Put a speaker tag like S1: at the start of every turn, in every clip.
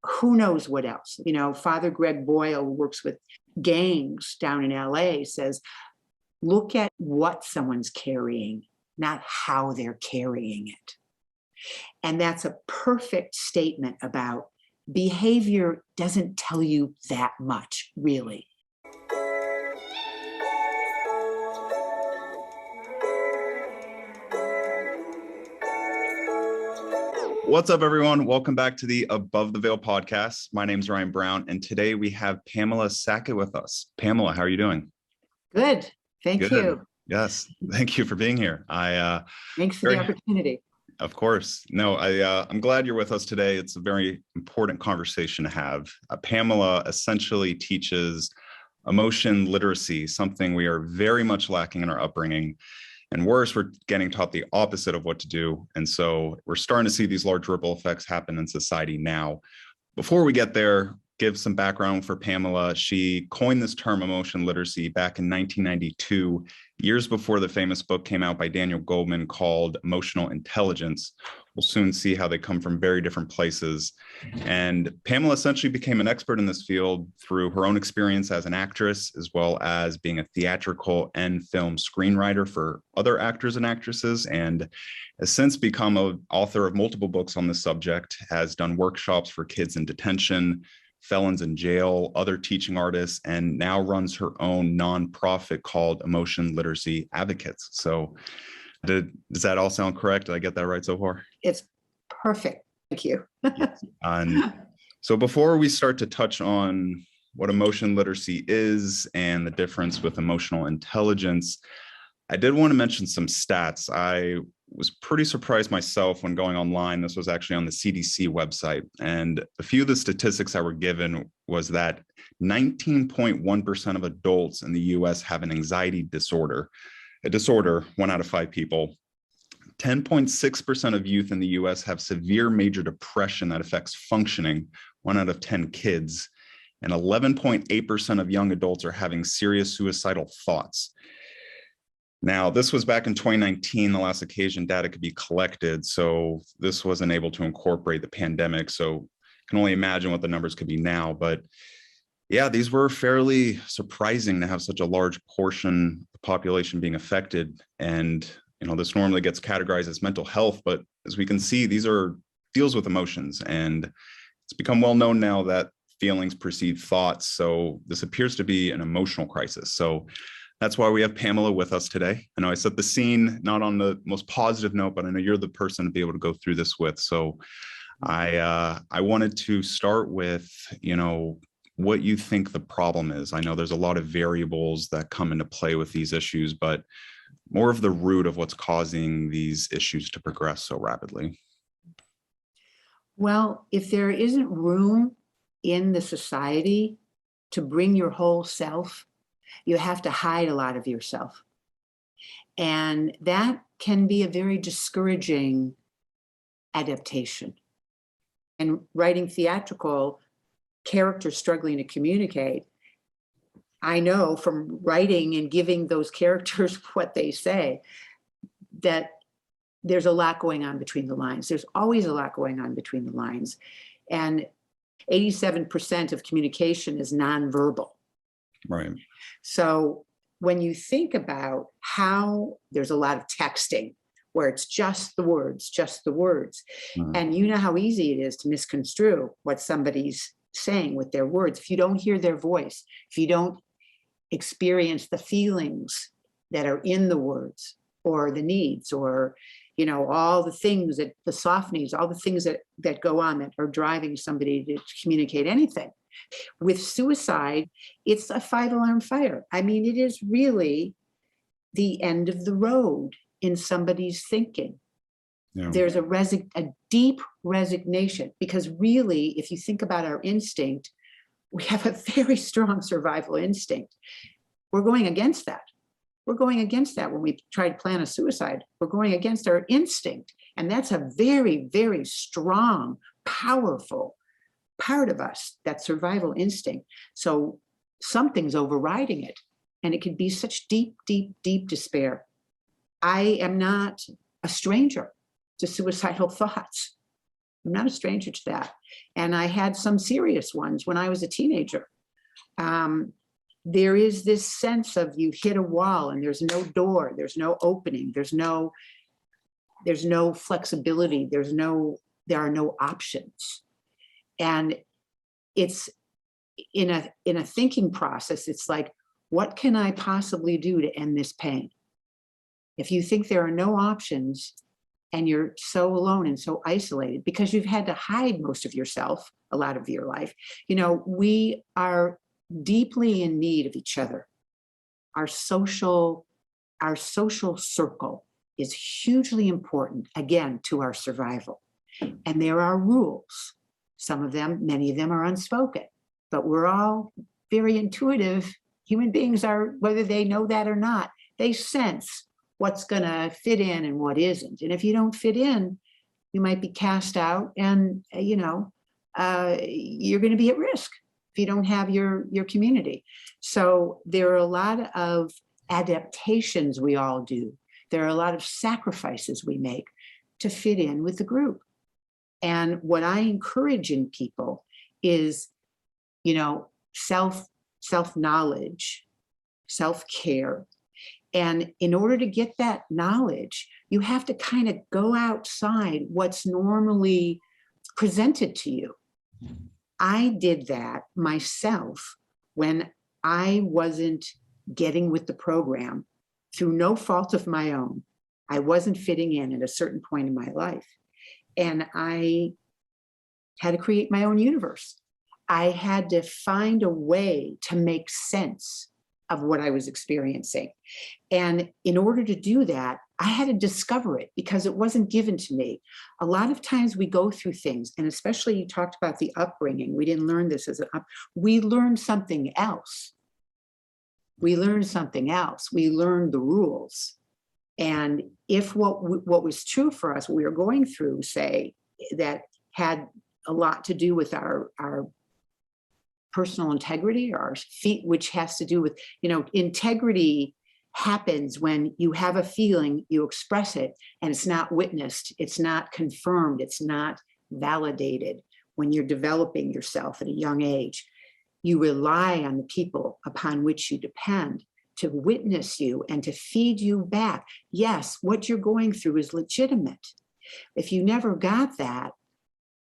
S1: who knows what else? Father Greg Boyle, who works with gangs down in LA, says, look at what someone's carrying, not how they're carrying it. And that's a perfect statement about behavior doesn't tell you that much, really.
S2: What's up, everyone? Welcome back to the Above the Veil podcast. My name is Ryan Brown, and today we have Pamela Sackett with us. Pamela, how are you doing?
S1: Good. Thank you.
S2: Yes. Thank you for being here.
S1: Thanks for the opportunity.
S2: Of course. No, I'm glad you're with us today. It's a very important conversation to have. Pamela essentially teaches emotion literacy, something we are very much lacking in our upbringing. And worse, we're getting taught the opposite of what to do. And so we're starting to see these large ripple effects happen in society now. Before we get there, give some background for Pamela. She coined this term emotion literacy back in 1992, years before the famous book came out by Daniel Goleman called Emotional Intelligence. We'll soon see how they come from very different places. And Pamela essentially became an expert in this field through her own experience as an actress, as well as being a theatrical and film screenwriter for other actors and actresses, and has since become an author of multiple books on this subject, has done workshops for kids in detention, felons in jail, other teaching artists, and now runs her own nonprofit called Emotion Literacy Advocates. So does that all sound correct? Did I get that right so far?
S1: It's perfect. Thank you.
S2: And so before we start to touch on what emotion literacy is and the difference with emotional intelligence, I did want to mention some stats. I was pretty surprised myself when going online. This was actually on the CDC website. And a few of the statistics I were given was that 19.1% of adults in the US have an anxiety disorder. A disorder, 1 out of 5 people. 10.6% of youth in the US have severe major depression that affects functioning, 1 out of 10 kids. And 11.8% of young adults are having serious suicidal thoughts. Now, this was back in 2019, the last occasion data could be collected. So this wasn't able to incorporate the pandemic. So I can only imagine what the numbers could be now. But yeah, these were fairly surprising to have such a large portion of the population being affected. And, this normally gets categorized as mental health, but as we can see, these are deals with emotions. And it's become well known now that feelings precede thoughts. So this appears to be an emotional crisis. So that's why we have Pamela with us today. I know I set the scene not on the most positive note, but I know you're the person to be able to go through this with. So I wanted to start with, what you think the problem is. I know there's a lot of variables that come into play with these issues, but more of the root of what's causing these issues to progress so rapidly.
S1: Well, if there isn't room in the society to bring your whole self, you have to hide a lot of yourself. And that can be a very discouraging adaptation. And writing theatrical, characters struggling to communicate, I know from writing and giving those characters what they say, that there's a lot going on between the lines. There's always a lot going on between the lines. And 87% of communication is nonverbal.
S2: Right.
S1: So when you think about how there's a lot of texting where it's just the words,
S2: Mm-hmm.
S1: and you know how easy it is to misconstrue what somebody's saying with their words. If you don't hear their voice, if you don't experience the feelings that are in the words or the needs or, all the things that the soft needs, all the things that go on that are driving somebody to communicate anything. With suicide, it's a 5-alarm fire. I mean, it is really the end of the road in somebody's thinking.
S2: Yeah.
S1: There's a deep resignation, because really, if you think about our instinct, we have a very strong survival instinct. We're going against that. We're going against that when we try to plan a suicide. We're going against our instinct. And that's a very, very strong, powerful part of us, that survival instinct. So something's overriding it. And it can be such deep, deep, deep despair. I am not a stranger to suicidal thoughts. I'm not a stranger to that. And I had some serious ones when I was a teenager. There is this sense of you hit a wall and there's no door, there's no opening, there's no flexibility, there are no options. And it's in a thinking process, it's like, what can I possibly do to end this pain? If you think there are no options and you're so alone and so isolated because you've had to hide most of yourself a lot of your life, we are deeply in need of each other. Our social circle is hugely important, again, to our survival. And there are rules. Some of them, many of them are unspoken, but we're all very intuitive. Human beings are, whether they know that or not, they sense what's going to fit in and what isn't. And if you don't fit in, you might be cast out and, you're going to be at risk if you don't have your community. So there are a lot of adaptations we all do. There are a lot of sacrifices we make to fit in with the group. And what I encourage in people is, self-knowledge, self-care. And in order to get that knowledge, you have to kind of go outside what's normally presented to you. I did that myself when I wasn't getting with the program through no fault of my own. I wasn't fitting in at a certain point in my life. And I had to create my own universe. I had to find a way to make sense of what I was experiencing. And in order to do that, I had to discover it because it wasn't given to me. A lot of times we go through things, and especially you talked about the upbringing. We didn't learn this we learned something else. We learned something else. We learned the rules. And if what was true for us, what we were going through, say, that had a lot to do with our personal integrity, or our feet, which has to do with, integrity happens when you have a feeling, you express it, and it's not witnessed, it's not confirmed, it's not validated. When you're developing yourself at a young age, you rely on the people upon which you depend to witness you and to feed you back. Yes, what you're going through is legitimate. If you never got that,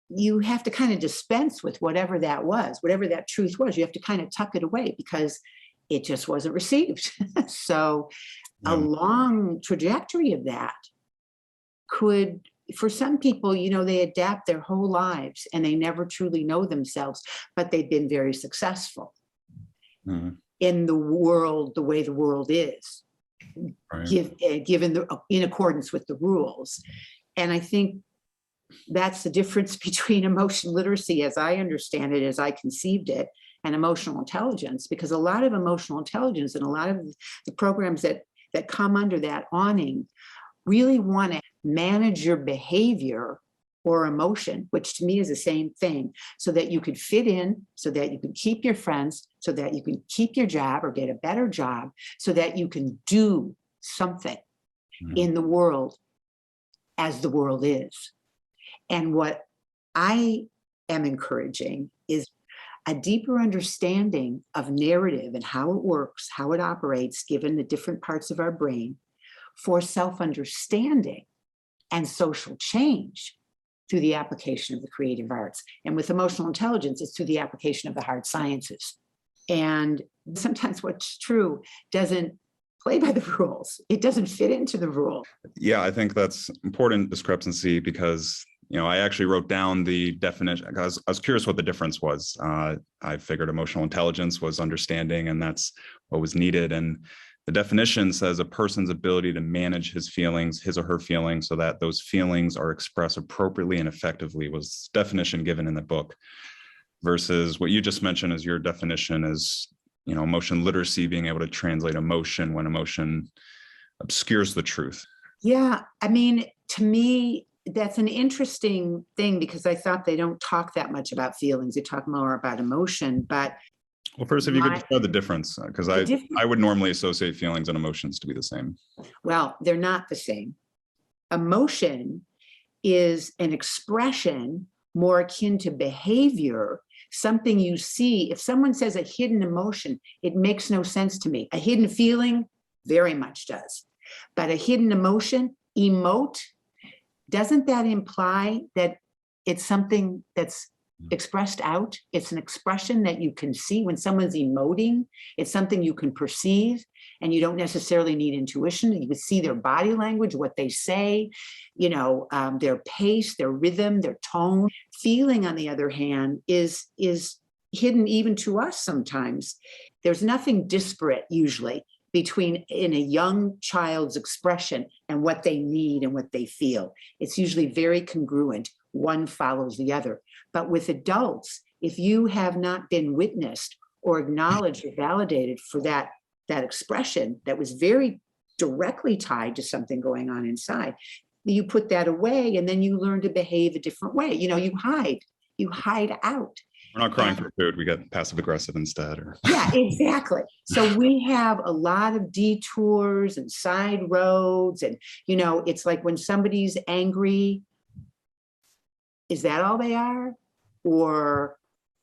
S1: you have to kind of dispense with whatever that was, whatever that truth was. You have to kind of tuck it away because it just wasn't received. So a long trajectory of that could, for some people, they adapt their whole lives and they never truly know themselves, but they've been very successful in the world, the way the world is, given in accordance with the rules. And I think that's the difference between emotional literacy, as I understand it, as I conceived it, and emotional intelligence, because a lot of emotional intelligence and a lot of the programs that come under that awning really want to manage your behavior or emotion, which to me is the same thing, so that you could fit in, so that you can keep your friends, so that you can keep your job or get a better job, so that you can do something in the world as the world is. And what I am encouraging is a deeper understanding of narrative and how it works, how it operates, given the different parts of our brain, for self-understanding and social change through the application of the creative arts. And with emotional intelligence, it's through the application of the hard sciences. And sometimes what's true doesn't play by the rules. It doesn't fit into the rule.
S2: Yeah, I think that's important discrepancy because I actually wrote down the definition because I was curious what the difference was. I figured emotional intelligence was understanding, and that's what was needed. And the definition says a person's ability to manage his or her feelings so that those feelings are expressed appropriately and effectively was definition given in the book, versus what you just mentioned as your definition is, emotion literacy, being able to translate emotion when emotion obscures the truth.
S1: Yeah, I mean, to me, that's an interesting thing because I thought they don't talk that much about feelings. They talk more about emotion, but.
S2: Well, first, if you could describe the difference, because I would normally associate feelings and emotions to be the same.
S1: Well, they're not the same. Emotion is an expression more akin to behavior, something you see. If someone says a hidden emotion, it makes no sense to me. A hidden feeling very much does. But a hidden emotion, emote, doesn't that imply that it's something that's expressed out? It's an expression that you can see. When someone's emoting, it's something you can perceive, and you don't necessarily need intuition. You can see their body language, what they say, their pace, their rhythm, their tone. Feeling, on the other hand, is hidden even to us sometimes. There's nothing disparate usually between in a young child's expression and what they need and what they feel. It's usually very congruent. One follows the other. But with adults, if you have not been witnessed or acknowledged or validated for that expression that was very directly tied to something going on inside, you put that away, and then you learn to behave a different way. You hide out.
S2: We're not crying for food. We get passive aggressive instead.
S1: Yeah, exactly. So we have a lot of detours and side roads. And, it's like when somebody's angry, is that all they are? Or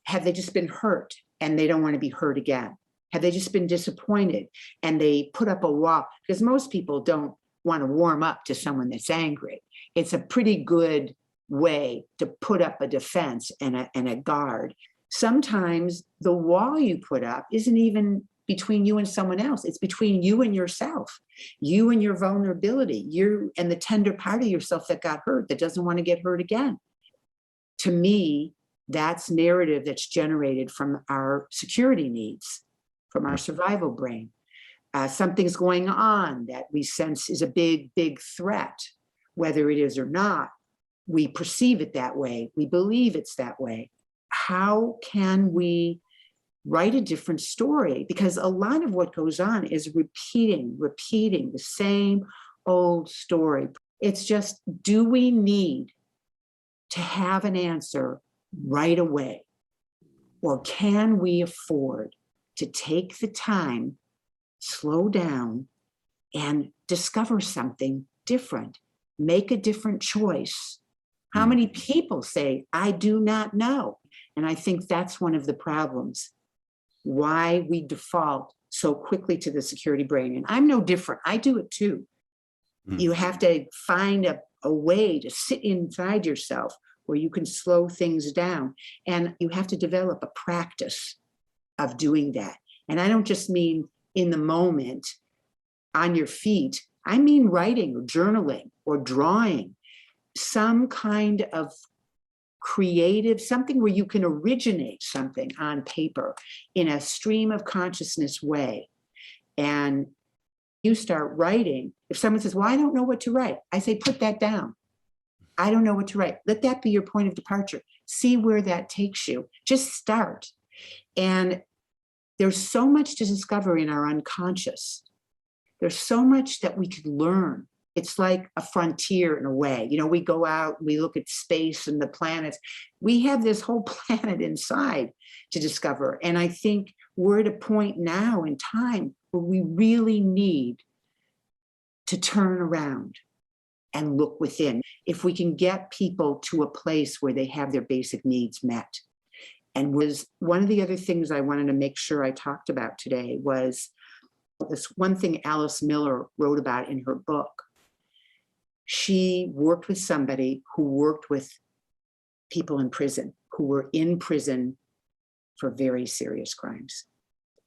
S1: have they just been hurt and they don't want to be hurt again? Have they just been disappointed and they put up a wall? Because most people don't want to warm up to someone that's angry. It's a pretty good way to put up a defense and a guard. Sometimes the wall you put up isn't even between you and someone else. It's between you and yourself, you and your vulnerability, you and the tender part of yourself that got hurt, that doesn't want to get hurt again. To me, that's narrative that's generated from our security needs, from our survival brain. Something's going on that we sense is a big, big threat. Whether it is or not, we perceive it that way. We believe it's that way. How can we write a different story? Because a lot of what goes on is repeating the same old story. It's just, do we need to have an answer right away? Or can we afford to take the time, slow down, and discover something different, make a different choice? How many people say, I do not know? And I think that's one of the problems, why we default so quickly to the security brain. And I'm no different. I do it too. You have to find a way to sit inside yourself where you can slow things down. And you have to develop a practice of doing that. And I don't just mean in the moment, on your feet. I mean writing or journaling or drawing, some kind of creative, something where you can originate something on paper in a stream of consciousness way. And you start writing. If someone says, well, I don't know what to write, I say, put that down. I don't know what to write. Let that be your point of departure. See where that takes you. Just start. And there's so much to discover in our unconscious. There's so much that we could learn. It's like a frontier in a way. We go out, we look at space and the planets. We have this whole planet inside to discover. And I think we're at a point now in time where we really need to turn around and look within. If we can get people to a place where they have their basic needs met. And was one of the other things I wanted to make sure I talked about today was this one thing Alice Miller wrote about in her book. She worked with somebody who worked with people in prison, who were in prison for very serious crimes.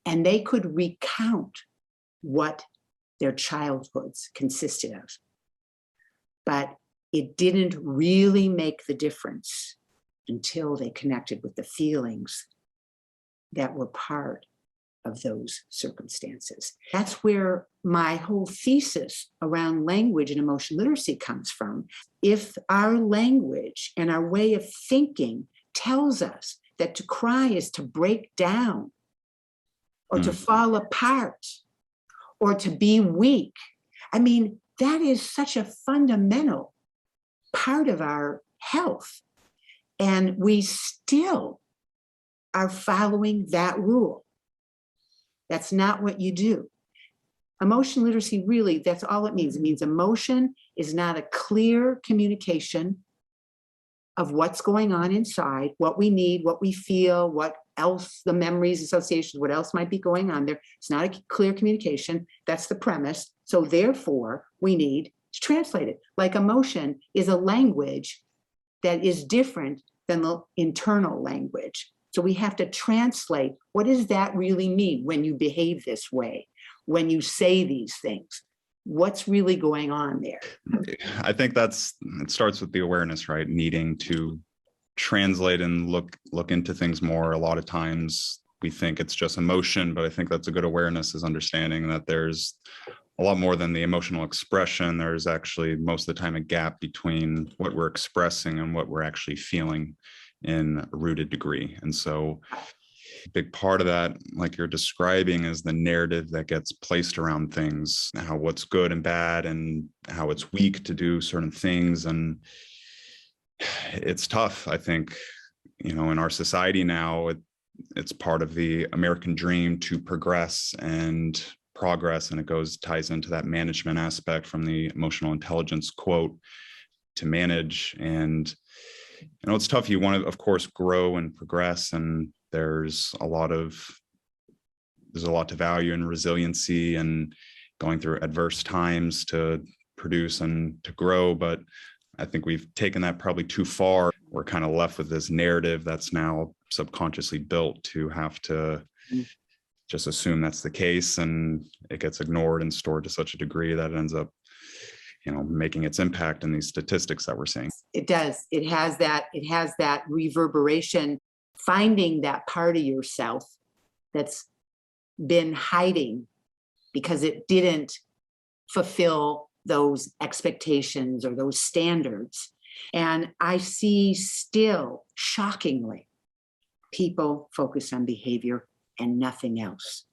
S1: And they could recount what their childhoods consisted of. But it didn't really make the difference until they connected with the feelings that were part of those circumstances. That's where my whole thesis around language and emotion literacy comes from. If our language and our way of thinking tells us that to cry is to break down or to fall apart or to be weak, I mean, that is such a fundamental part of our health. And we still are following that rule. That's not what you do. Emotion literacy, really, that's all it means. It means emotion is not a clear communication of what's going on inside, what we need, what we feel, what else, the memories, associations, what else might be going on there. It's not a clear communication. That's the premise. So therefore, we need to translate it. Like emotion is a language that is different than the internal language. So we have to translate, what does that really mean when you behave this way, when you say these things? What's really going on there?
S2: I think it starts with the awareness, right? Needing to translate and look into things more. A lot of times we think it's just emotion, but I think that's a good awareness, is understanding that there's a lot more than the emotional expression. There's actually most of the time a gap between what we're expressing and what we're actually feeling in a rooted degree. And so a big part of that, like you're describing, is the narrative that gets placed around things, how what's good and bad and how it's weak to do certain things. And it's tough, I think, in our society now. It's part of the American dream to progress, and it ties into that management aspect from the emotional intelligence quote, to manage. And it's tough. You want to, of course, grow and progress, and there's a lot to value in resiliency and going through adverse times to produce and to grow. But I think we've taken that probably too far. We're kind of left with this narrative that's now subconsciously built to have to just assume that's the case, and it gets ignored and stored to such a degree that it ends up making its impact in these statistics that we're seeing.
S1: It does. It has that reverberation, finding that part of yourself that's been hiding because it didn't fulfill those expectations or those standards. And I see still, shockingly, people focus on behavior and nothing else.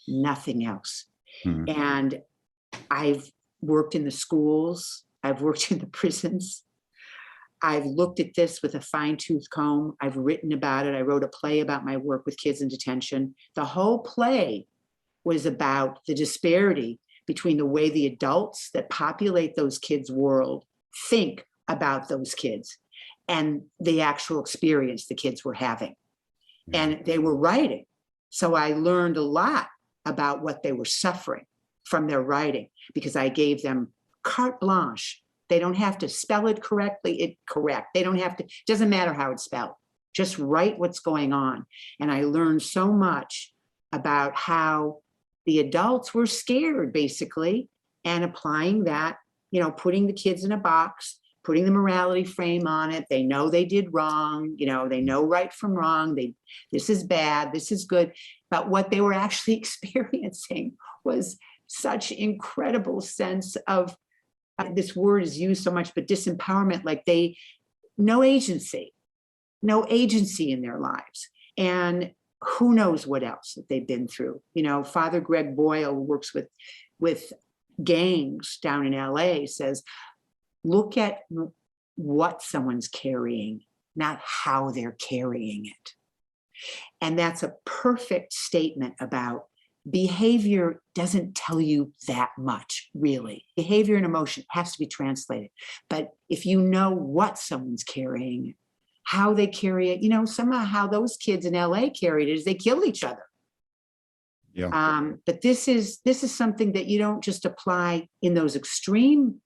S1: Nothing else. And I've worked in the schools. I've worked in the prisons. I've looked at this with a fine-tooth comb. I've written about it. I wrote a play about my work with kids in detention. The whole play was about the disparity between the way the adults that populate those kids' world think about those kids and the actual experience the kids were having. And they were writing. So I learned a lot about what they were suffering from their writing, because I gave them carte blanche. They don't have to spell it correctly. They don't have to, it doesn't matter how it's spelled. Just write what's going on. And I learned so much about how the adults were scared, basically, and applying that, putting the kids in a box, putting the morality frame on it. They know they did wrong. They know right from wrong. This is bad. This is good. But what they were actually experiencing was such incredible sense of, this word is used so much, but disempowerment, like no agency in their lives. And who knows what else that they've been through. Father Greg Boyle, who works with gangs down in LA, says, look at what someone's carrying, not how they're carrying it. And that's a perfect statement about behavior. Doesn't tell you that much, really. Behavior and emotion has to be translated. But if you know what someone's carrying, how they carry it, somehow how those kids in LA carried it is they killed each other.
S2: Yeah.
S1: But this is something that you don't just apply in those extreme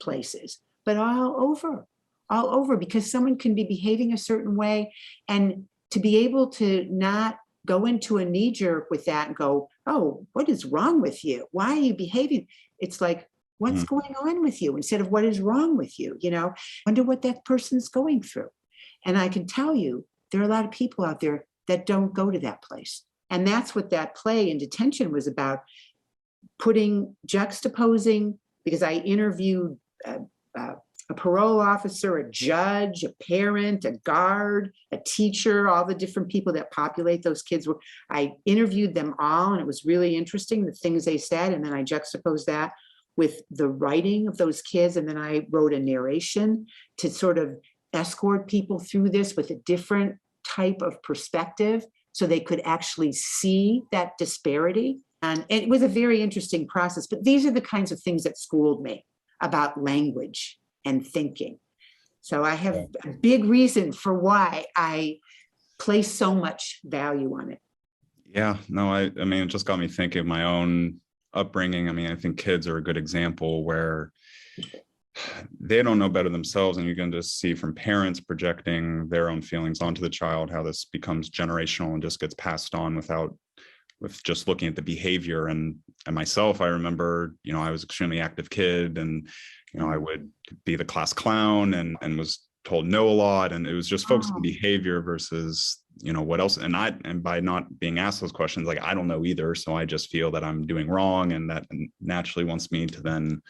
S1: places, but all over, because someone can be behaving a certain way, and to be able to not go into a knee jerk with that and go, oh, what is wrong with you? Why are you behaving? It's like, what's going on with you? Instead of what is wrong with you, wonder what that person's going through. And I can tell you, there are a lot of people out there that don't go to that place. And that's what that play in detention was about, juxtaposing, because I interviewed a parole officer, a judge, a parent, a guard, a teacher, all the different people that populate those kids. I interviewed them all, and it was really interesting, the things they said. And then I juxtaposed that with the writing of those kids. And then I wrote a narration to sort of escort people through this with a different type of perspective, so they could actually see that disparity. And it was a very interesting process. But these are the kinds of things that schooled me about language and thinking. So I have a big reason for why I place so much value on it.
S2: Yeah, no, I mean, it just got me thinking of my own upbringing. I mean, I think kids are a good example where they don't know better themselves, and you can just see from parents projecting their own feelings onto the child how this becomes generational and just gets passed on with just looking at the behavior. And myself, I remember, I was an extremely active kid, and I would be the class clown and was told no a lot, and it was just focused on behavior versus what else. And by not being asked those questions, like, I don't know either, so I just feel that I'm doing wrong, and that naturally wants me to then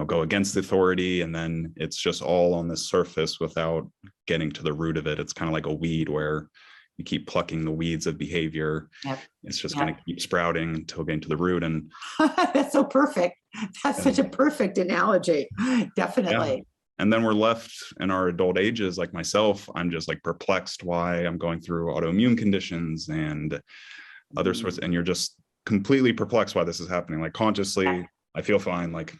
S2: go against the authority. And then it's just all on the surface without getting to the root of it. It's kind of like a weed where you keep plucking the weeds of behavior.
S1: Yep.
S2: It's just going to keep sprouting until getting to the root. And
S1: that's so perfect. That's such a perfect analogy. Definitely.
S2: Yeah. And then we're left in our adult ages, like myself, I'm just like perplexed why I'm going through autoimmune conditions and other sorts. And you're just completely perplexed why this is happening. Like, consciously, I feel fine. Like,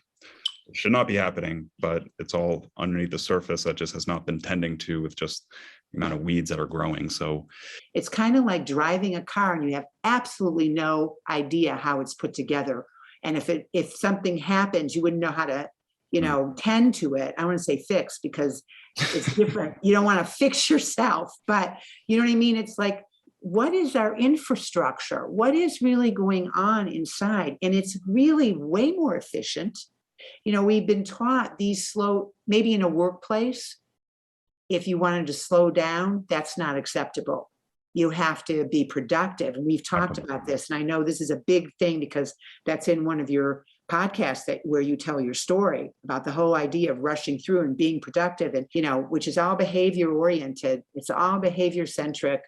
S2: it should not be happening, but it's all underneath the surface that just has not been tending to, with just the amount of weeds that are growing. So
S1: it's kind of like driving a car and you have absolutely no idea how it's put together. And if something happens, you wouldn't know how to, tend to it. I want to say fix, because it's different. You don't want to fix yourself, but you know what I mean? It's like, what is our infrastructure? What is really going on inside? And it's really way more efficient. We've been taught maybe in a workplace, if you wanted to slow down, that's not acceptable. You have to be productive. And we've talked about this. And I know this is a big thing because that's in one of your podcasts where you tell your story about the whole idea of rushing through and being productive, and, which is all behavior oriented. It's all behavior centric,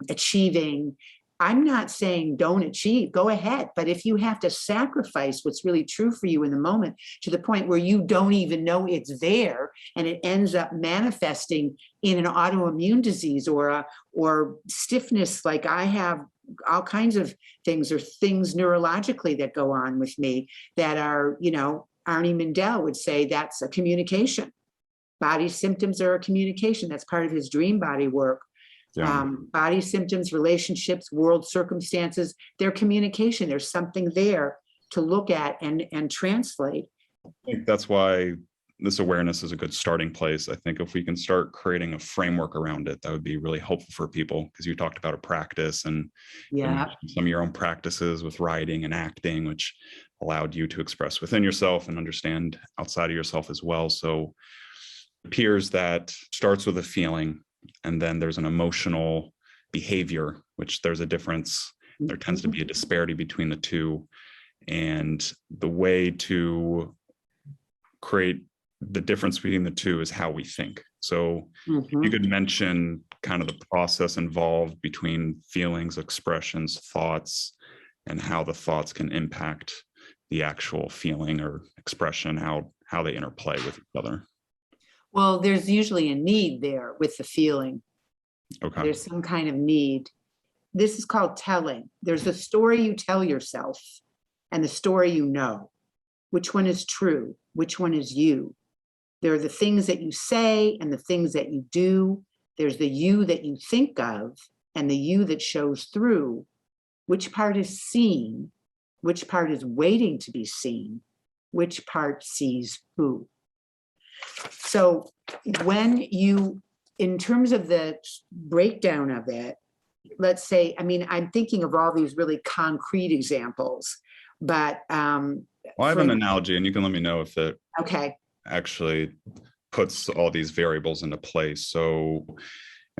S1: achieving. I'm not saying don't achieve, go ahead. But if you have to sacrifice what's really true for you in the moment to the point where you don't even know it's there, and it ends up manifesting in an autoimmune disease or stiffness, like I have all kinds of things, or things neurologically that go on with me that are, Arnie Mindell would say that's a communication. Body symptoms are a communication. That's part of his dream body work.
S2: yeah.
S1: Body symptoms, relationships, world circumstances, their communication. There's something there to look at and translate.
S2: I think that's why this awareness is a good starting place. I think if we can start creating a framework around it, that would be really helpful for people, because you talked about a practice and some of your own practices with writing and acting, which allowed you to express within yourself and understand outside of yourself as well. So it appears that starts with a feeling, and then there's an emotional behavior, which there's a difference. There tends to be a disparity between the two. And the way to create the difference between the two is how we think. So you could mention kind of the process involved between feelings, expressions, thoughts, and how the thoughts can impact the actual feeling or expression, how they interplay with each other.
S1: Well, there's usually a need there with the feeling.
S2: Okay.
S1: There's some kind of need. This is called telling. There's a story you tell yourself and the story you know. Which one is true? Which one is you? There are the things that you say and the things that you do. There's the you that you think of and the you that shows through. Which part is seen? Which part is waiting to be seen? Which part sees who? So when in terms of the breakdown of it, let's say, I'm thinking of all these really concrete examples, but
S2: well, I have an analogy, and you can let me know if it actually puts all these variables into place. So,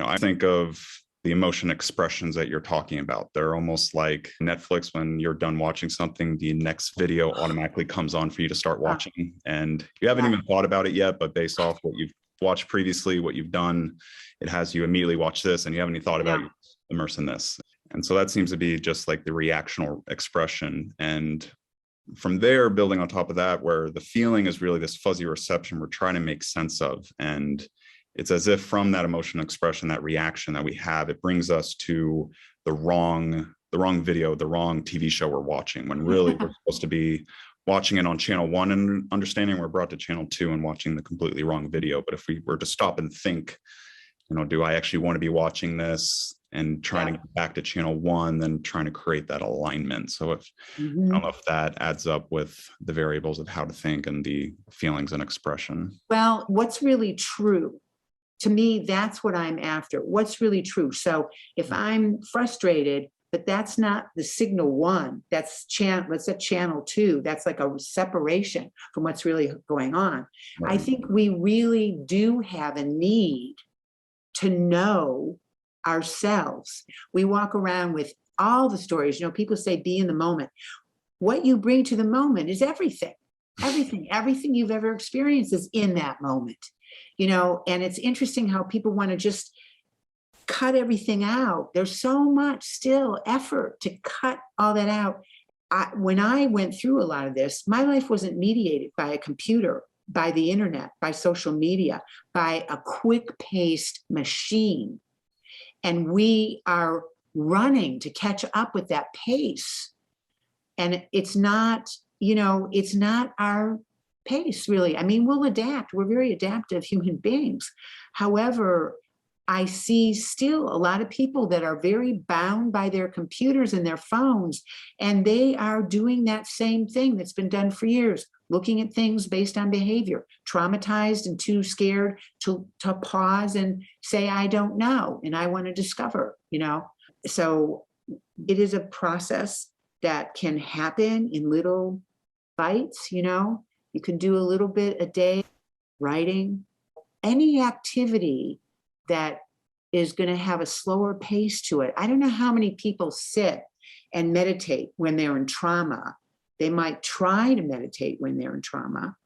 S2: I think of the emotion expressions that you're talking about. They're almost like Netflix. When you're done watching something, the next video automatically comes on for you to start watching. And you haven't even thought about it yet, but based off what you've watched previously, what you've done, it has you immediately watch this, and you haven't even thought about immerse in this. And so that seems to be just like the reactional expression. And from there, building on top of that, where the feeling is really this fuzzy reception we're trying to make sense of. And it's as if from that emotional expression, that reaction that we have, it brings us to the wrong video, the wrong TV show we're watching, when really we're supposed to be watching it on channel 1 and understanding we're brought to channel 2 and watching the completely wrong video. But if we were to stop and think, do I actually want to be watching this, and trying to get back to channel 1, then trying to create that alignment. So if I don't know if that adds up with the variables of how to think and the feelings and expression.
S1: Well, what's really true? To me, that's what I'm after. What's really true? So if I'm frustrated, but that's not the signal 1, that's channel 2. That's like a separation from what's really going on.
S2: Right.
S1: I think we really do have a need to know ourselves. We walk around with all the stories. People say, be in the moment. What you bring to the moment is everything. Everything you've ever experienced is in that moment. And it's interesting how people want to just cut everything out. There's so much still effort to cut all that out. When I went through a lot of this, my life wasn't mediated by a computer, by the internet, by social media, by a quick-paced machine. And we are running to catch up with that pace. And it's not, it's not our pace, really. I mean, we'll adapt. We're very adaptive human beings. However, I see still a lot of people that are very bound by their computers and their phones, and they are doing that same thing that's been done for years, looking at things based on behavior, traumatized and too scared to pause and say, I don't know, and I want to discover, So it is a process that can happen in little bites, You can do a little bit a day, writing, any activity that is going to have a slower pace to it. I don't know how many people sit and meditate when they're in trauma. They might try to meditate when they're in trauma,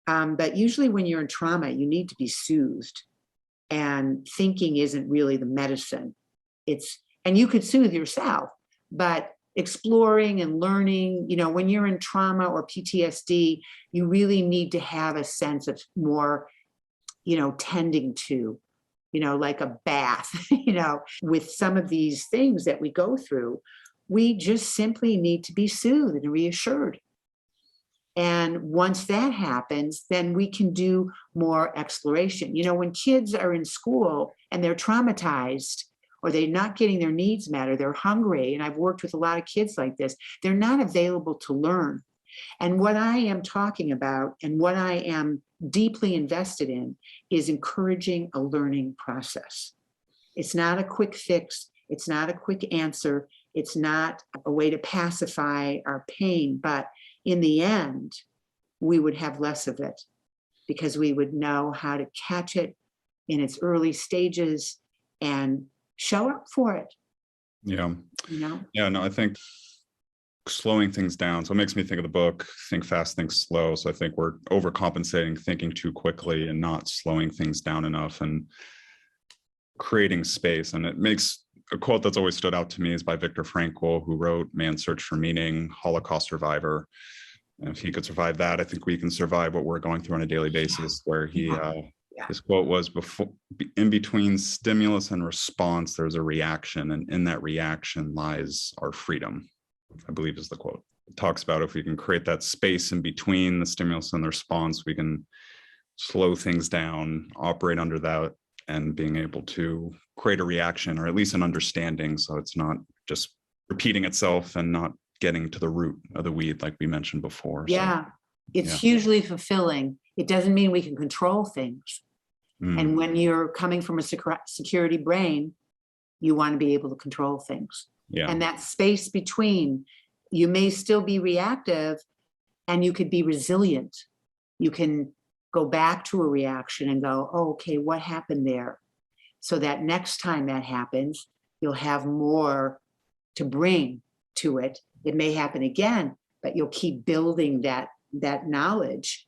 S1: but usually when you're in trauma, you need to be soothed, and thinking isn't really the medicine. And you could soothe yourself, but exploring and learning, when you're in trauma or PTSD, you really need to have a sense of more, tending to, like a bath, with some of these things that we go through. We just simply need to be soothed and reassured. And once that happens, then we can do more exploration. When kids are in school and they're traumatized, or they're not getting their needs met, or they're hungry, and I've worked with a lot of kids like this, they're not available to learn. And what I am talking about, and what I am deeply invested in, is encouraging a learning process. It's not a quick fix. It's not a quick answer. It's not a way to pacify our pain. But in the end, we would have less of it, because we would know how to catch it in its early stages and show up for it.
S2: Yeah. Yeah, no, I think slowing things down. So it makes me think of the book, Think Fast, Think Slow. So I think we're overcompensating, thinking too quickly and not slowing things down enough and creating space. And it makes a quote that's always stood out to me is by Viktor Frankl, who wrote Man's Search for Meaning, Holocaust survivor. And if he could survive that, I think we can survive what we're going through on a daily basis, where his quote was, in between stimulus and response, there's a reaction, and in that reaction lies our freedom, I believe is the quote. It talks about if we can create that space in between the stimulus and the response, we can slow things down, operate under that, and being able to create a reaction, or at least an understanding, so it's not just repeating itself and not getting to the root of the weed like we mentioned before.
S1: Yeah, it's hugely fulfilling. It doesn't mean we can control things. And when you're coming from a security brain, you want to be able to control things. Yeah. And that space between, you may still be reactive, and you could be resilient. You can go back to a reaction and go, oh, okay, what happened there? So that next time that happens, you'll have more to bring to it. It may happen again, but you'll keep building that knowledge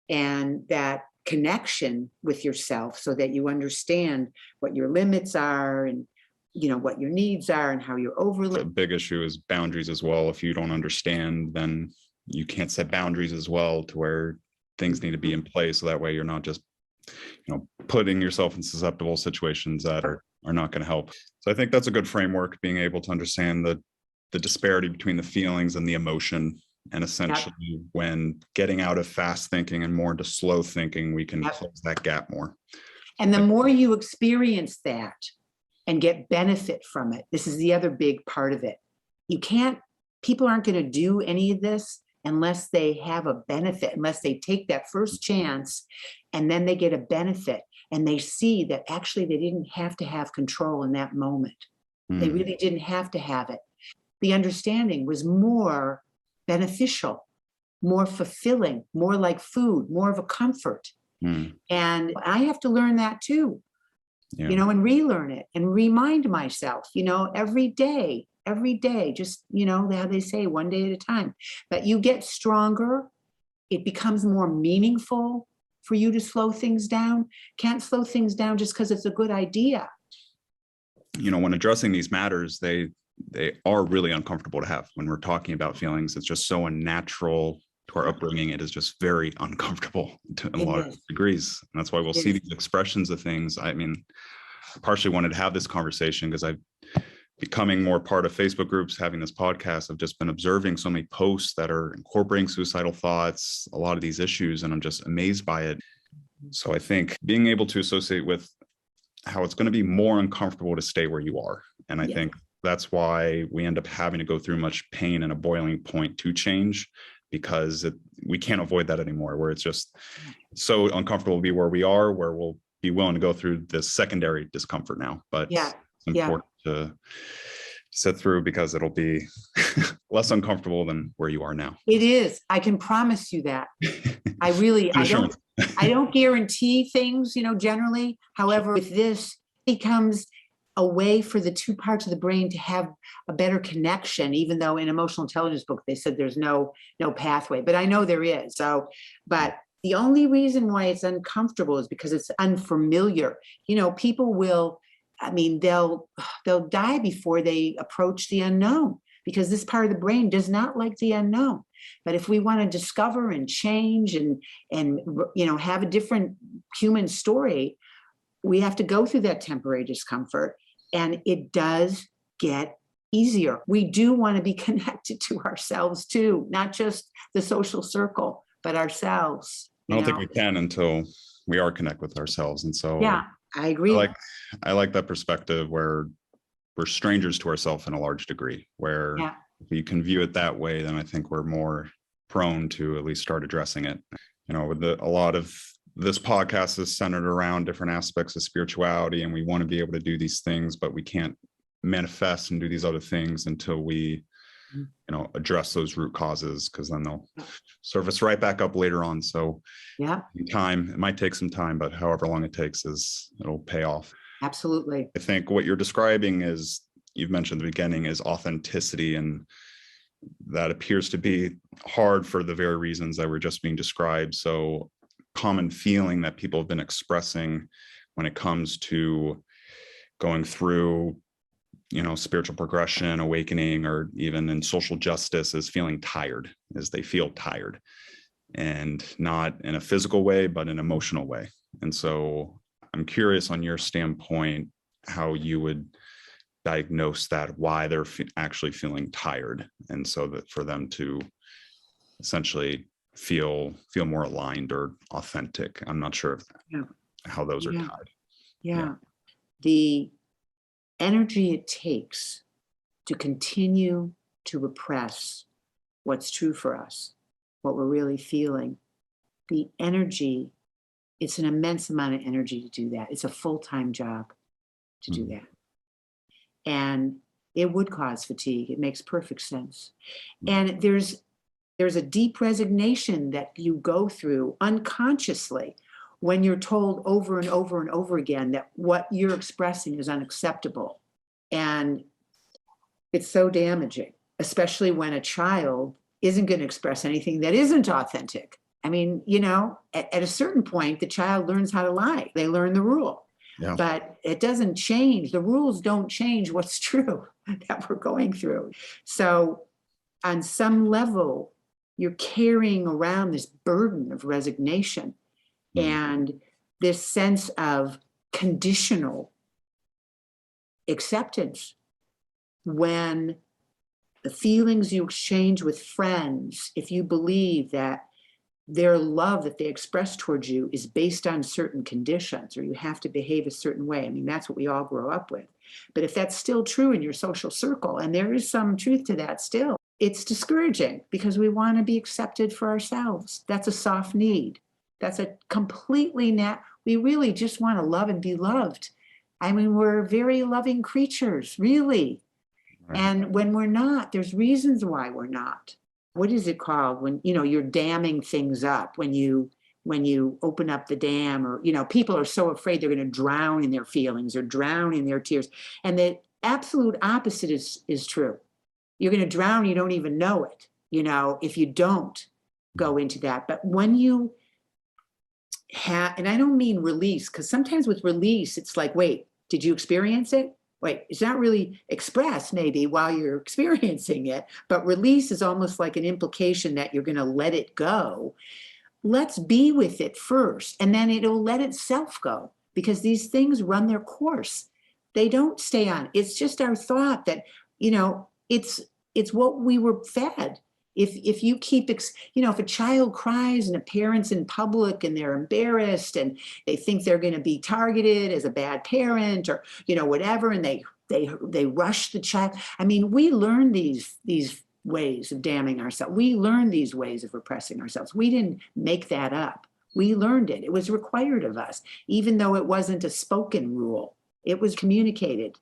S1: and that connection with yourself, so that you understand what your limits are, and what your needs are, and how you're overlooked.
S2: The big issue is boundaries as well. If you don't understand, then you can't set boundaries as well, to where things need to be in place, so that way you're not just putting yourself in susceptible situations that are not going to help. So I think that's a good framework, being able to understand the disparity between the feelings and the emotion, And essentially, when getting out of fast thinking and more into slow thinking, we can close that gap more.
S1: And the more you experience that and get benefit from it, this is the other big part of it. People aren't going to do any of this unless they have a benefit, unless they take that first chance and then they get a benefit and they see that actually they didn't have to have control in that moment. They really didn't have to have it. The understanding was more beneficial, more fulfilling, more like food, more of a comfort. And I have to learn that too, and relearn it and remind myself, every day, just, how they say, one day at a time. But you get stronger. It becomes more meaningful for you to slow things down. Can't slow things down just because it's a good idea.
S2: When addressing these matters, they are really uncomfortable to have. When we're talking about feelings, it's just so unnatural to our upbringing. It is just very uncomfortable to a lot of degrees. And that's why we'll see these expressions of things. I mean, I partially wanted to have this conversation because I've becoming more part of Facebook groups, having this podcast. I've just been observing so many posts that are incorporating suicidal thoughts, a lot of these issues, and I'm just amazed by it. So I think being able to associate with how it's going to be more uncomfortable to stay where you are. And I think that's why we end up having to go through much pain and a boiling point to change, because we can't avoid that anymore, where it's just so uncomfortable to be where we are, where we'll be willing to go through this secondary discomfort now. But it's important to sit through because it'll be less uncomfortable than where you are now.
S1: It is. I can promise you that. I don't guarantee things, generally. However, with this, it becomes a way for the two parts of the brain to have a better connection, even though in emotional intelligence book, they said there's no pathway, but I know there is. So, but the only reason why it's uncomfortable is because it's unfamiliar. People will, they'll die before they approach the unknown, because this part of the brain does not like the unknown. But if we want to discover and change and have a different human story, we have to go through that temporary discomfort, and it does get easier. We do want to be connected to ourselves too, not just the social circle, but ourselves.
S2: I don't think we can until we are connected with ourselves. And so
S1: I agree.
S2: I like that perspective where we're strangers to ourselves in a large degree, where if you can view it that way, then I think we're more prone to at least start addressing it. With a lot of this podcast is centered around different aspects of spirituality, and we want to be able to do these things, but we can't manifest and do these other things until we address those root causes, because then they'll surface right back up later on. So it might take some time, but however long it takes, it'll pay off.
S1: Absolutely.
S2: I think what you're describing is, you've mentioned at the beginning, is authenticity, and that appears to be hard for the very reasons that were just being described. So common feeling that people have been expressing when it comes to going through spiritual progression, awakening, or even in social justice, is feeling tired, as they feel tired, and not in a physical way, but an emotional way. And so I'm curious, on your standpoint, how you would diagnose that, why they're actually feeling tired, and so that for them to essentially feel more aligned or authentic. I'm not sure how those are tied.
S1: The energy it takes to continue to repress what's true for us, what we're really feeling, the energy, it's an immense amount of energy to do that. It's a full-time job to do that. And it would cause fatigue. It makes perfect sense. And there's a deep resignation that you go through unconsciously when you're told over and over and over again that what you're expressing is unacceptable. And it's so damaging, especially when a child isn't going to express anything that isn't authentic. At a certain point, the child learns how to lie. They learn the rule. But it doesn't change. The rules don't change what's true that we're going through. So on some level, you're carrying around this burden of resignation and this sense of conditional acceptance when the feelings you exchange with friends, if you believe that their love that they express towards you is based on certain conditions, or you have to behave a certain way. I mean, that's what we all grow up with. But if that's still true in your social circle, and there is some truth to that still, it's discouraging because we want to be accepted for ourselves. That's a soft need. That's a completely we really just want to love and be loved. I mean, we're very loving creatures, really.
S2: Right.
S1: And when we're not, there's reasons why we're not. What is it called when, you're damming things up, when you open up the dam, or, people are so afraid they're going to drown in their feelings or drown in their tears. And the absolute opposite is true. You're going to drown, you don't even know it, if you don't go into that. But when you and I don't mean release, because sometimes with release, it's like, wait, did you experience it? Wait, it's not really expressed maybe while you're experiencing it, but release is almost like an implication that you're going to let it go. Let's be with it first, and then it'll let itself go, because these things run their course. They don't stay on. It's just our thought that, it's what we were fed. If you keep, if a child cries and a parent's in public and they're embarrassed and they think they're going to be targeted as a bad parent, or, whatever, and they rush the child. I mean, we learn these ways of damning ourselves. We learn these ways of repressing ourselves. We didn't make that up. We learned it. It was required of us, even though it wasn't a spoken rule. It was communicated.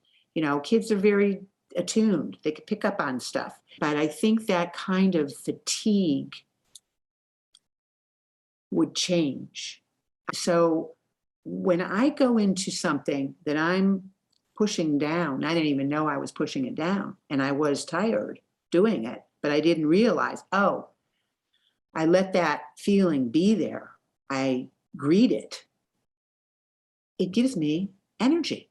S1: Kids are very attuned. They could pick up on stuff. But I think that kind of fatigue would change. So when I go into something that I'm pushing down, I didn't even know I was pushing it down, and I was tired doing it, but I didn't realize, I let that feeling be there. I greet it. It gives me energy.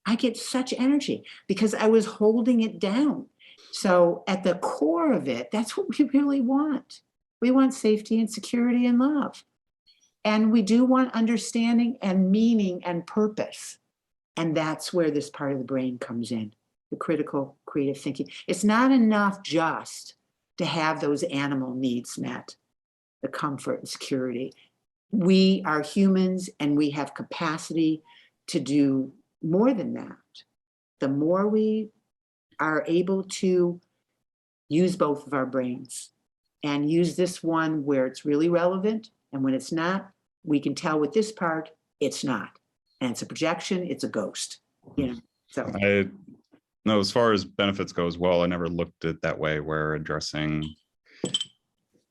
S1: I get such energy because I was holding it down. So at the core of it, that's what we really want. We want safety and security and love. And we do want understanding and meaning and purpose. And that's where this part of the brain comes in, the critical creative thinking. It's not enough just to have those animal needs met, the comfort and security. We are humans, and we have capacity to do more than that. The more we are able to use both of our brains and use this one where it's really relevant, and when it's not, we can tell with this part, it's not. And it's a projection, it's a ghost, So
S2: No, as far as benefits go as well, I never looked at it that way, where addressing,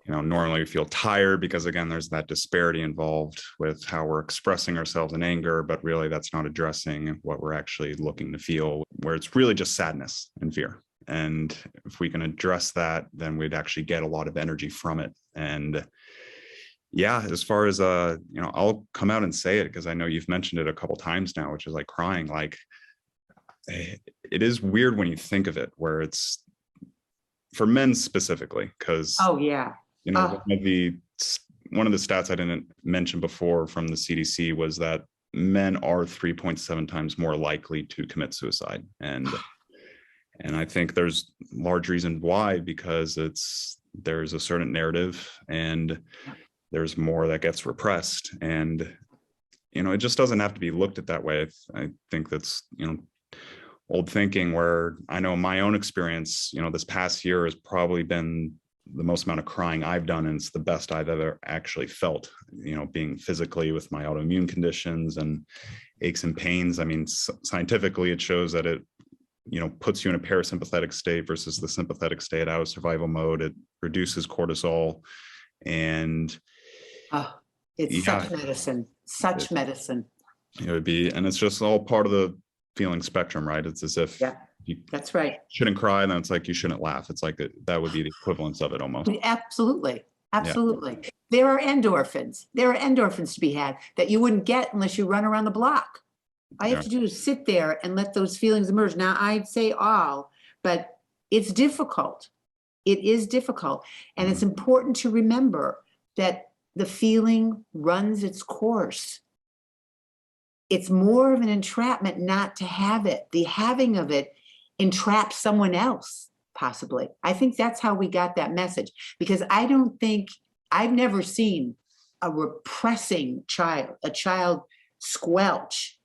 S2: normally we feel tired because, again, there's that disparity involved with how we're expressing ourselves in anger, but really that's not addressing what we're actually looking to feel, where it's really just sadness and fear. And if we can address that, then we'd actually get a lot of energy from it. And yeah, as far as, I'll come out and say it because I know you've mentioned it a couple times now, which is like crying. Like, it is weird when you think of it, where it's for men specifically, because
S1: yeah.
S2: One of the stats I didn't mention before from the CDC was that men are 3.7 times more likely to commit suicide. And I think there's large reason why, because there's a certain narrative, and there's more that gets repressed. And, it just doesn't have to be looked at that way. I think that's, old thinking, where I know my own experience, this past year has probably been the most amount of crying I've done, and it's the best I've ever actually felt, being physically with my autoimmune conditions and aches and pains. I mean, scientifically, it shows that it, puts you in a parasympathetic state versus the sympathetic state out of survival mode. It reduces cortisol, and
S1: it's such medicine.
S2: It would be, and it's just all part of the feeling spectrum, right? It's as if
S1: that's right.
S2: Shouldn't cry, then it's like you shouldn't laugh. It's like that would be the equivalence of it almost.
S1: Absolutely. Yeah. There are endorphins to be had that you wouldn't get unless you run around the block. All you have to do is sit there and let those feelings emerge. Now, I'd say all, but it's difficult. It is difficult. And it's important to remember that the feeling runs its course. It's more of an entrapment not to have it. The having of it entraps someone else, possibly. I think that's how we got that message, because I've never seen a repressing child, a child squelch.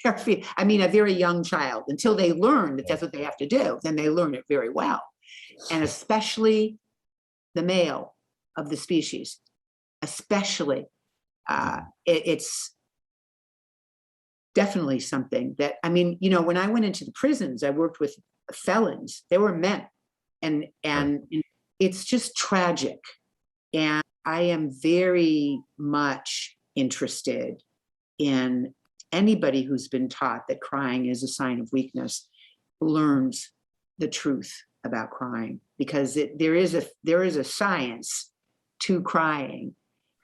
S1: I mean, a very young child, until they learn that that's what they have to do, then they learn it very well. And especially the male of the species, especially, it's definitely something that, I mean, when I went into the prisons, I worked with felons. They were men, and it's just tragic. And I am very much interested in anybody who's been taught that crying is a sign of weakness learns the truth about crying, because there is a science to crying.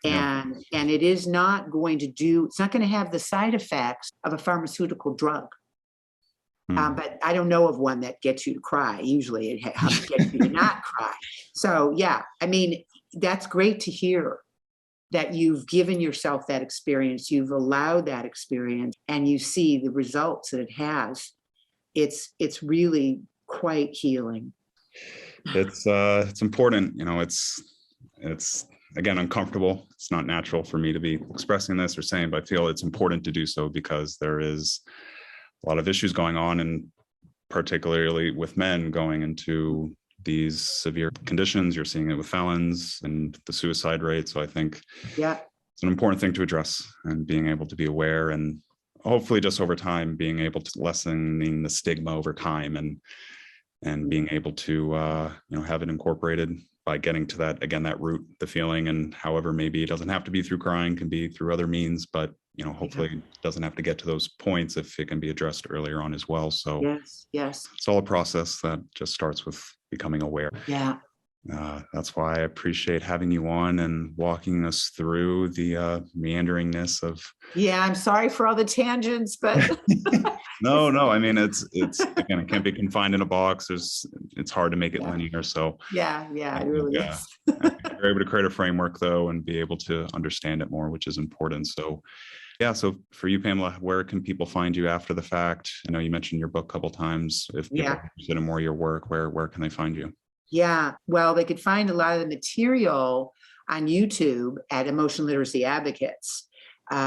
S1: And it is not going to have the side effects of a pharmaceutical drug. But I don't know of one that gets you to cry. Usually it gets you to not cry. So yeah, I mean, that's great to hear that you've given yourself that experience, you've allowed that experience, and you see the results that it has. It's really quite healing.
S2: It's important, it's again uncomfortable. It's not natural for me to be expressing this or saying, but I feel it's important to do so, because there is a lot of issues going on, and particularly with men going into these severe conditions. You're seeing it with felons and the suicide rate. So I think it's an important thing to address, and being able to be aware, and hopefully just over time being able to lessening the stigma over time, and being able to have it incorporated by getting to that root, the feeling, and however, maybe it doesn't have to be through crying, can be through other means, but hopefully it doesn't have to get to those points if it can be addressed earlier on as well. So
S1: yes,
S2: it's all a process that just starts with becoming aware. That's why I appreciate having you on and walking us through the meanderingness of.
S1: I'm sorry for all the tangents, but
S2: No, I mean, it's again, it can't be confined in a box. It's hard to make it linear. So
S1: it really is.
S2: You're able to create a framework though, and be able to understand it more, which is important. So so for you, Pamela, where can people find you after the fact? I know you mentioned your book a couple times. If people are interested in more of your work, where can they find you?
S1: Well, they could find a lot of the material on YouTube at Emotional Literacy Advocates.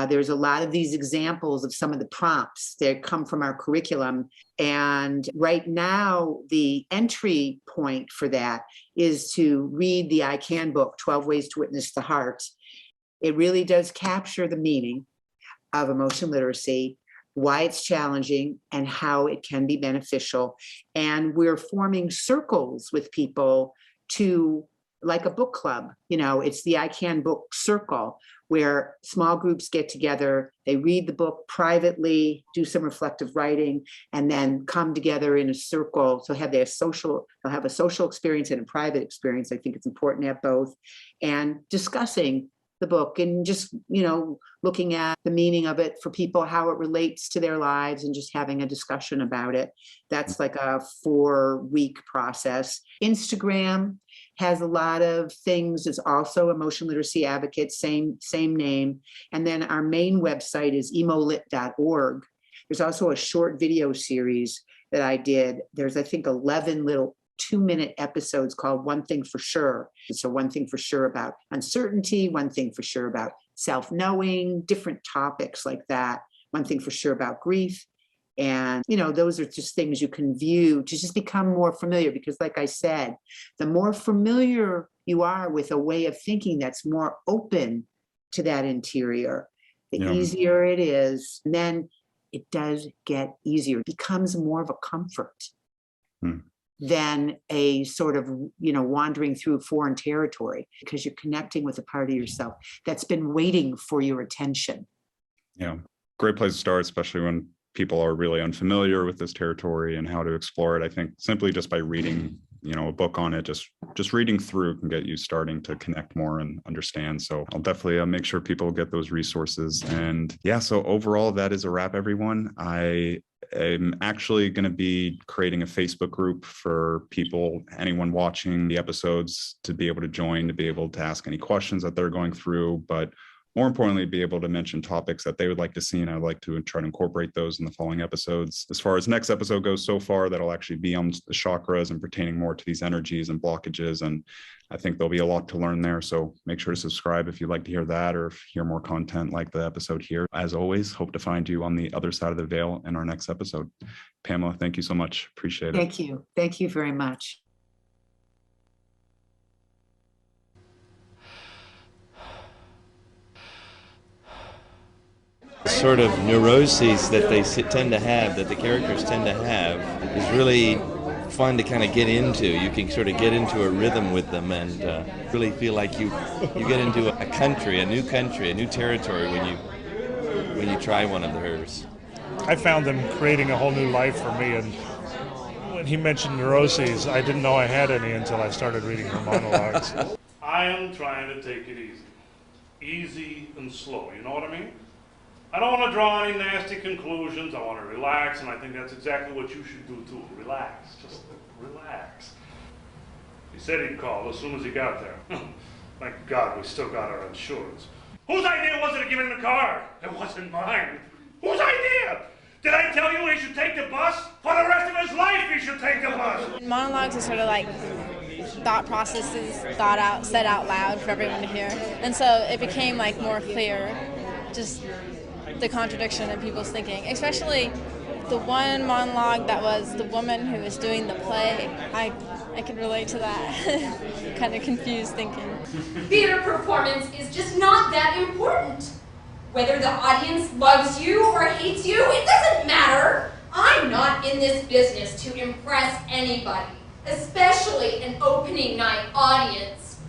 S1: There's a lot of these examples of some of the prompts that come from our curriculum. And right now, the entry point for that is to read the I Can book, 12 Ways to Witness the Heart. It really does capture the meaning of emotional literacy, why it's challenging, and how it can be beneficial. And we're forming circles with people like a book club. It's the I Can book circle, where small groups get together, they read the book privately, do some reflective writing, and then come together in a circle. So they'll have a social experience and a private experience. I think it's important to have both, and discussing the book, and just, looking at the meaning of it for people, how it relates to their lives, and just having a discussion about it. That's like a 4-week process. Instagram has a lot of things. It's also Emotional Literacy Advocates, same name. And then our main website is emolit.org. There's also a short video series that I did. There's, I think, 11 little 2-minute episodes called One Thing for Sure. So one thing for sure about uncertainty, one thing for sure about self-knowing, different topics like that. One thing for sure about grief. And, those are just things you can view to just become more familiar, because like I said, the more familiar you are with a way of thinking that's more open to that interior, the easier it is. And then it does get easier. It becomes more of a comfort than a sort of, wandering through foreign territory, because you're connecting with a part of yourself that's been waiting for your attention.
S2: Great place to start, especially when people are really unfamiliar with this territory and how to explore it. I think simply just by reading, a book on it, just reading through can get you starting to connect more and understand. So I'll definitely make sure people get those resources. And so overall, that is a wrap, everyone. I'm actually going to be creating a Facebook group for people, anyone watching the episodes, to be able to join, to be able to ask any questions that they're going through. But more importantly, be able to mention topics that they would like to see, and I'd like to try to incorporate those in the following episodes. As far as next episode goes so far, that'll actually be on the chakras and pertaining more to these energies and blockages, and I think there'll be a lot to learn there. So make sure to subscribe if you'd like to hear that or hear more content like the episode here. As always, hope to find you on the other side of the veil in our next episode. Pamela, thank you so much. Appreciate it.
S1: Thank you. Thank you very much.
S3: Sort of neuroses that they tend to have, that the characters tend to have, is really fun to kind of get into. You can sort of get into a rhythm with them and really feel like you get into a country, a new territory when you try one of hers.
S4: I found them creating a whole new life for me, and when he mentioned neuroses, I didn't know I had any until I started reading her monologues.
S5: I am trying to take it easy. Easy and slow, you know what I mean? I don't want to draw any nasty conclusions. I want to relax, and I think that's exactly what you should do too. Relax. Just relax. He said he'd call as soon as he got there. Thank God we still got our insurance. Whose idea was it to give him the car? It wasn't mine. Whose idea? Did I tell you he should take the bus? For the rest of his life he should take the bus.
S6: Monologues are sort of like thought processes said out loud for everyone to hear. And so it became like more clear, just the contradiction in people's thinking, especially the one monologue that was the woman who was doing the play. I could relate to that. Kind of confused thinking.
S7: Theater performance is just not that important. Whether the audience loves you or hates you, it doesn't matter. I'm not in this business to impress anybody, especially an opening night audience.